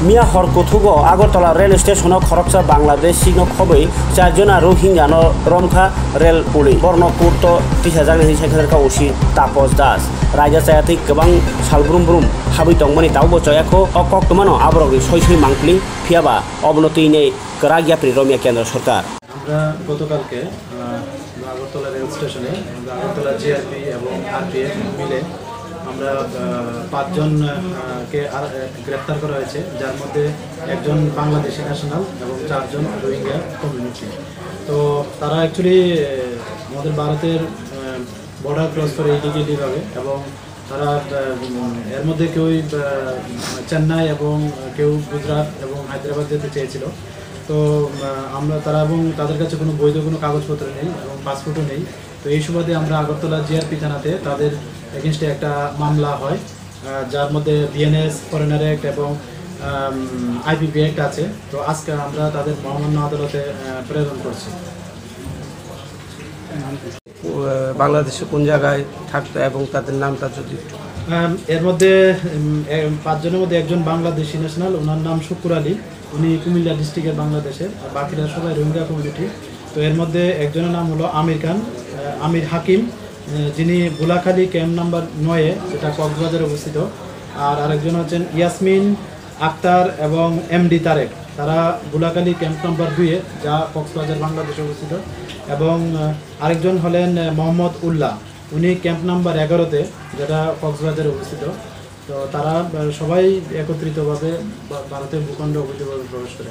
মিয়া হরকথুগো Agartala rail station খরকসা Bangladesh সিংহ খबै চারজনা Rohingya রমখা rail পুলি বর্ণকুর্ত টিসাजांनि secretary उसि तापस दास रायजा चायाति गोबां सालब्रुम ब्रुम हाबै दंमोन तावबो जयाखौ अकक्तमानो आबरगनि सयसय मांकलि फियाबा अबनति नेই करा জ্ঞাপনি রমিয়া কেন্দ্র সরকার। আমরা গতকালকে আগরতলা রেল স্টেশনে আগরতলা জিআরপি এবং আরপিএফ মিলে আমরা 5 জনকে গ্রেফতার করা হয়েছে, যার মধ্যে একজন বাংলাদেশি ন্যাশনাল এবং 4 জন রোহিঙ্গা কমিউনিটি। তো তারা অ্যাকচুয়ালি আমাদের ভারতের বর্ডার ক্রস করে ইলিগালিভাবে, এবং তারা এর মধ্যে কেউ চেন্নাই এবং কেউ গুজরাট এবং হায়দ্রাবাদ যেতে চেয়েছিল। তো তারা এবং তাদের কাছে কোনো বৈধ কোনো কাগজপত্র নেই এবং পাসপোর্টও নেই। তো এই সুবাদে আমরা আগরতলা জিআরপি থানাতে তাদের এগেনস্টে একটা মামলা হয়, যার মধ্যে বিএনএস ফরেনার অ্যাক্ট এবং আইপিপি অ্যাক্ট আছে। তো আজকে আমরা তাদের মহামান্য আদালতে প্রেরণ করছি। বাংলাদেশে কোন জায়গায় থাকতো এবং তাদের নামটা যদি এর মধ্যে 5 জনের মধ্যে একজন বাংলাদেশি ন্যাশনাল, ওনার নাম শুকুর আলী, উনি কুমিল্লা ডিস্ট্রিক্টের বাংলাদেশের, আর বাকিরা সবাই রোহিঙ্গা কমিউনিটি। তো এর মধ্যে একজনের নাম হলো আমির হাকিম, যিনি বুলাখালী ক্যাম্প নাম্বার 9 যেটা কক্সবাজারে অবস্থিত। আর আরেকজন হচ্ছেন ইয়াসমিন আক্তার এবং এমডি তারেক, তারা বুলাখালী ক্যাম্প নাম্বার 2 যা কক্সবাজার বাংলাদেশে অবস্থিত। এবং আরেকজন হলেন মোহাম্মদ উল্লাহ, উনি ক্যাম্প নাম্বার 11 যেটা কক্সবাজারে অবস্থিত। তো তারা সবাই একত্রিতভাবে ভারতের ভূখণ্ডে অবৈধভাবে প্রবেশ করে।